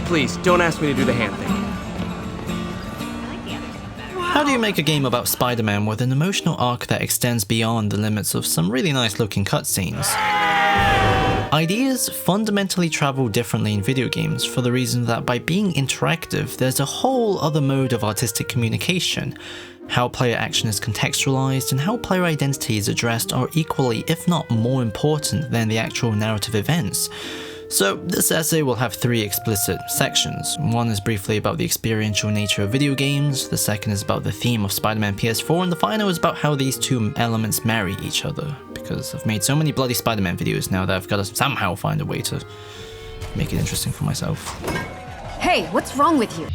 Please, don't ask me to do the hand thing. How do you make a game about Spider-Man with an emotional arc that extends beyond the limits of some really nice looking cutscenes? Ideas fundamentally travel differently in video games for the reason that by being interactive, there's a whole other mode of artistic communication. How player action is contextualized and how player identity is addressed are equally, if not more important than the actual narrative events. So this essay will have 3 explicit sections. One is briefly about the experiential nature of video games, the second is about the theme of Spider-Man PS4, and the final is about how these two elements marry each other. Because I've made so many bloody Spider-Man videos now that I've got to somehow find a way to make it interesting for myself. Hey, what's wrong with you?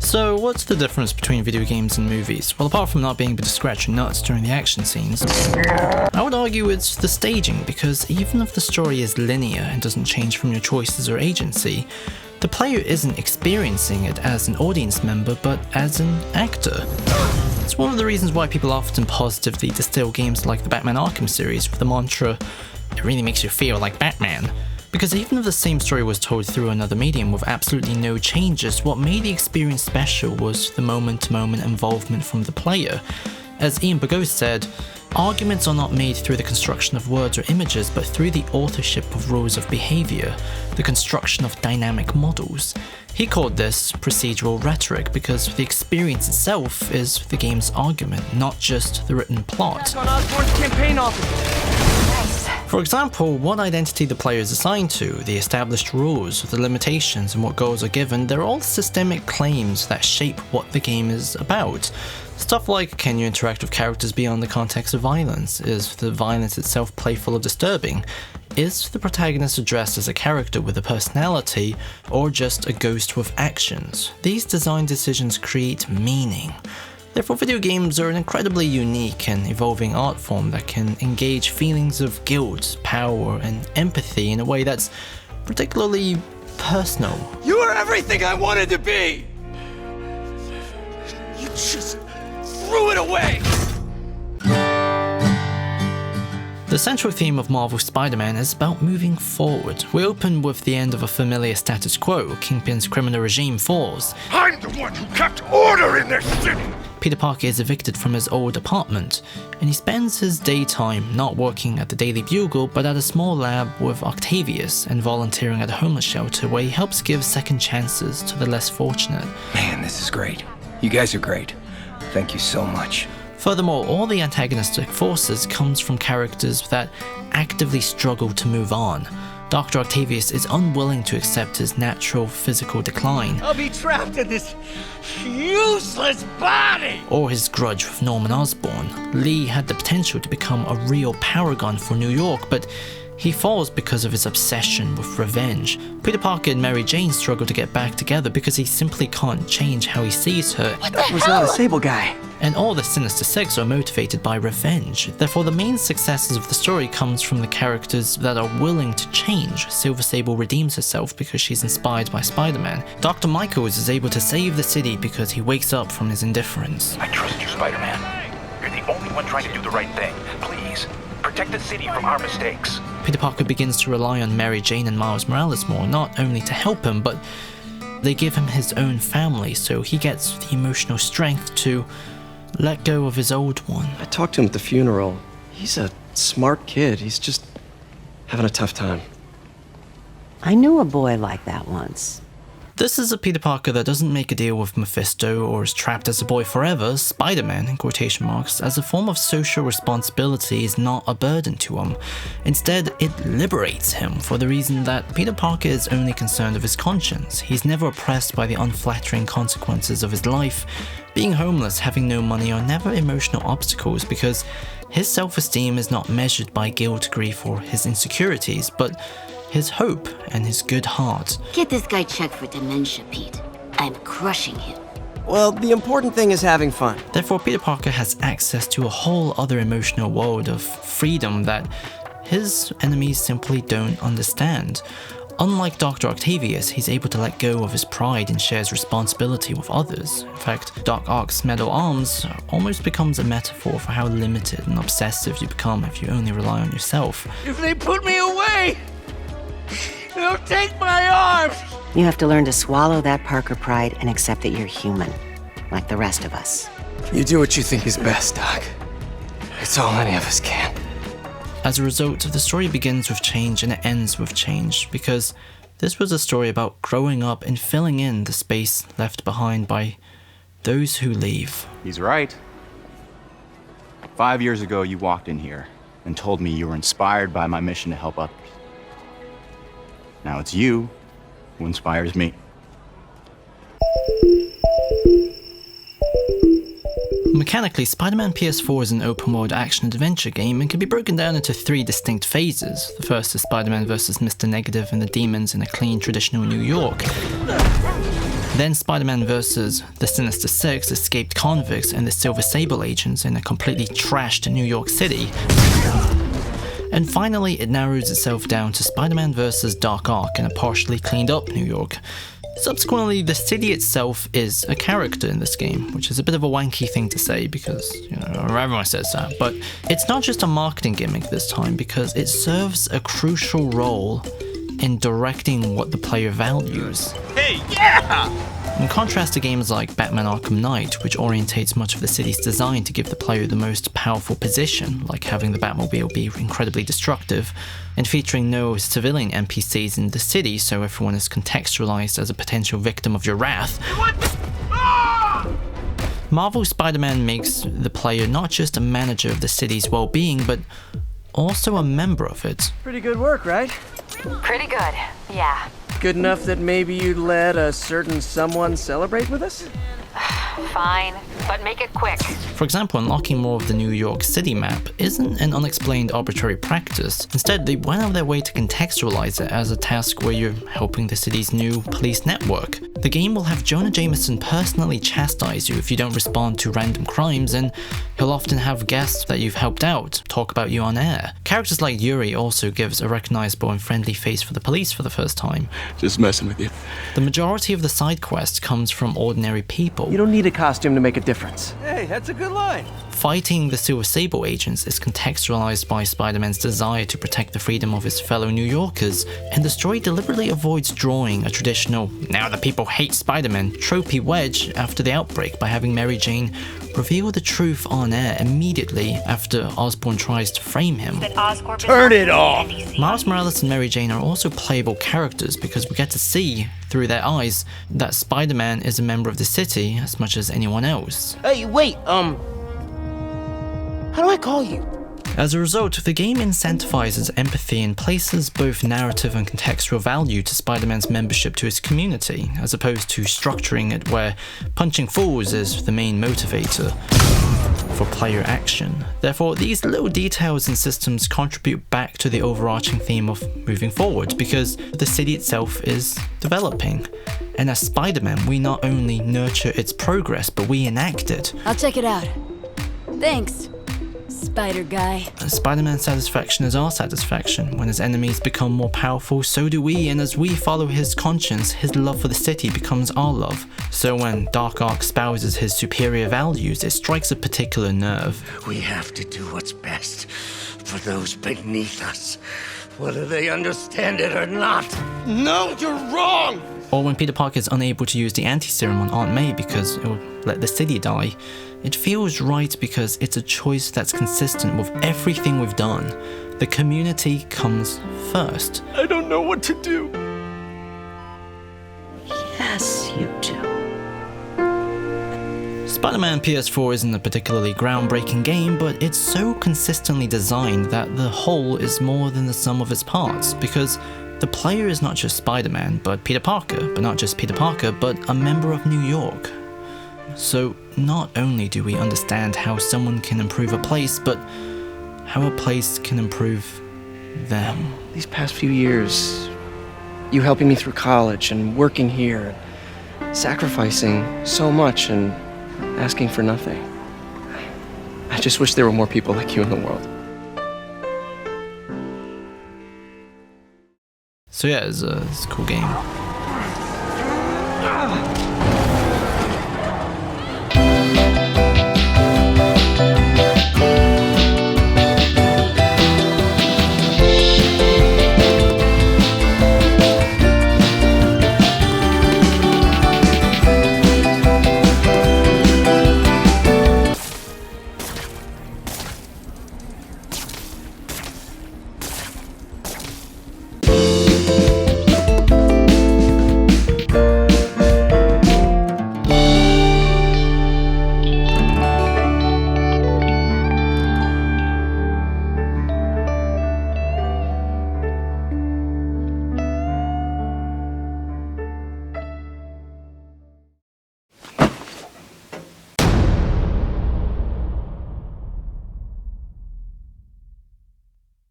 So what's the difference between video games and movies? Well, apart from not being able to scratch your nuts during the action scenes, I would argue it's the staging, because even if the story is linear and doesn't change from your choices or agency, the player isn't experiencing it as an audience member, but as an actor. It's one of the reasons why people often positively distill games like the Batman Arkham series with the mantra, "It really makes you feel like Batman." Because even if the same story was told through another medium with absolutely no changes, what made the experience special was the moment-to-moment involvement from the player. As Ian Bogost said, arguments are not made through the construction of words or images, but through the authorship of rules of behavior, the construction of dynamic models. He called this procedural rhetoric because the experience itself is the game's argument, not just the written plot. On Osborn's campaign office. For example, what identity the player is assigned to, the established rules, the limitations, and what goals are given, they're all systemic claims that shape what the game is about. Stuff like, can you interact with characters beyond the context of violence? Is the violence itself playful or disturbing? Is the protagonist addressed as a character with a personality, or just a ghost with actions? These design decisions create meaning. Therefore, video games are an incredibly unique and evolving art form that can engage feelings of guilt, power, and empathy in a way that's particularly personal. You are everything I wanted to be! You just threw it away! The central theme of Marvel's Spider-Man is about moving forward. We open with the end of a familiar status quo. Kingpin's criminal regime falls. I'm the one who kept order in this city! Peter Parker is evicted from his old apartment, and he spends his daytime not working at the Daily Bugle, but at a small lab with Octavius and volunteering at a homeless shelter where he helps give second chances to the less fortunate. Man, this is great. You guys are great. Thank you so much. Furthermore, all the antagonistic forces comes from characters that actively struggle to move on. Dr. Octavius is unwilling to accept his natural physical decline, I'll be trapped in this useless body! or his grudge with Norman Osborn. Lee had the potential to become a real paragon for New York, but he falls because of his obsession with revenge. Peter Parker and Mary Jane struggle to get back together because he simply can't change how he sees her. That was not a Sable guy. And all the Sinister Six are motivated by revenge. Therefore, the main successes of the story comes from the characters that are willing to change. Silver Sable redeems herself because she's inspired by Spider-Man. Dr. Michaels is able to save the city because he wakes up from his indifference. I trust you, Spider-Man. You're the only one trying to do the right thing. Please, protect the city from our mistakes. Peter Parker begins to rely on Mary Jane and Miles Morales more, not only to help him, but they give him his own family, so he gets the emotional strength to let go of his old one. I talked to him at the funeral. He's a smart kid. He's just having a tough time. I knew a boy like that once. This is a Peter Parker that doesn't make a deal with Mephisto or is trapped as a boy forever. Spider-Man, in quotation marks, as a form of social responsibility is not a burden to him. Instead, it liberates him for the reason that Peter Parker is only concerned with his conscience. He's never oppressed by the unflattering consequences of his life. Being homeless, having no money are never emotional obstacles because his self-esteem is not measured by guilt, grief, or his insecurities, but his hope and his good heart. Get this guy checked for dementia, Pete. I'm crushing him. Well, the important thing is having fun. Therefore, Peter Parker has access to a whole other emotional world of freedom that his enemies simply don't understand. Unlike Dr. Octavius, he's able to let go of his pride and shares responsibility with others. In fact, Doc Ock's metal arms almost becomes a metaphor for how limited and obsessive you become if you only rely on yourself. If they put me away, they'll take my arms! You have to learn to swallow that Parker pride and accept that you're human, like the rest of us. You do what you think is best, Doc. It's all any of us can. As a result, the story begins with change and it ends with change, because this was a story about growing up and filling in the space left behind by those who leave. He's right. 5 years ago, you walked in here and told me you were inspired by my mission to help others. Now it's you who inspires me. Mechanically, Spider-Man PS4 is an open-world action-adventure game and can be broken down into 3 distinct phases. The first is Spider-Man vs. Mr. Negative and the Demons in a clean, traditional New York. Then Spider-Man vs. the Sinister Six, escaped convicts, and the Silver Sable agents in a completely trashed New York City. And finally, it narrows itself down to Spider-Man vs. Doc Ock in a partially cleaned up New York. Subsequently, the city itself is a character in this game, which is a bit of a wanky thing to say because, everyone says that, but it's not just a marketing gimmick this time because it serves a crucial role in directing what the player values. Hey, yeah! In contrast to games like Batman Arkham Knight, which orientates much of the city's design to give the player the most powerful position, like having the Batmobile be incredibly destructive, and featuring no civilian NPCs in the city so everyone is contextualized as a potential victim of your wrath. Marvel's Spider-Man makes the player not just a manager of the city's well-being, but also a member of it. Pretty good work, right? Pretty good, yeah. Good enough that maybe you'd let a certain someone celebrate with us? Fine, but make it quick. For example, unlocking more of the New York City map isn't an unexplained arbitrary practice. Instead, they went out of their way to contextualize it as a task where you're helping the city's new police network. The game will have Jonah Jameson personally chastise you if you don't respond to random crimes, and he'll often have guests that you've helped out talk about you on air. Characters like Yuri also gives a recognizable and friendly face for the police for the first time. Just messing with you. The majority of the side quest comes from ordinary people. You don't need a costume to make a difference. Hey, that's a good line. Fighting the Silver Sable agents is contextualized by Spider-Man's desire to protect the freedom of his fellow New Yorkers, and the story deliberately avoids drawing a traditional "now the people hate Spider-Man" tropey wedge after the outbreak by having Mary Jane reveal the truth on air immediately after Osborn tries to frame him. Turn it off! Miles Morales and Mary Jane are also playable characters because we get to see, through their eyes, that Spider-Man is a member of the city as much as anyone else. Hey, wait, how do I call you? As a result, the game incentivizes empathy and places both narrative and contextual value to Spider-Man's membership to his community, as opposed to structuring it where punching fools is the main motivator for player action. Therefore, these little details and systems contribute back to the overarching theme of moving forward, because the city itself is developing. And as Spider-Man, we not only nurture its progress, but we enact it. I'll check it out. Thanks, Spider Guy. Spider-Man's satisfaction is our satisfaction. When his enemies become more powerful, so do we, and as we follow his conscience, his love for the city becomes our love. So when Doc Ock espouses his superior values, it strikes a particular nerve. We have to do what's best for those beneath us, whether they understand it or not. No, you're wrong! Or when Peter Parker is unable to use the anti-serum on Aunt May because it will let the city die. It feels right because it's a choice that's consistent with everything we've done. The community comes first. I don't know what to do. Yes, you do. Spider-Man PS4 isn't a particularly groundbreaking game, but it's so consistently designed that the whole is more than the sum of its parts, because the player is not just Spider-Man, but Peter Parker, but not just Peter Parker, but a member of New York. So not only do we understand how someone can improve a place, but how a place can improve them. These past few years, you helping me through college and working here, sacrificing so much and asking for nothing. I just wish there were more people like you in the world. So yeah, it's a cool game.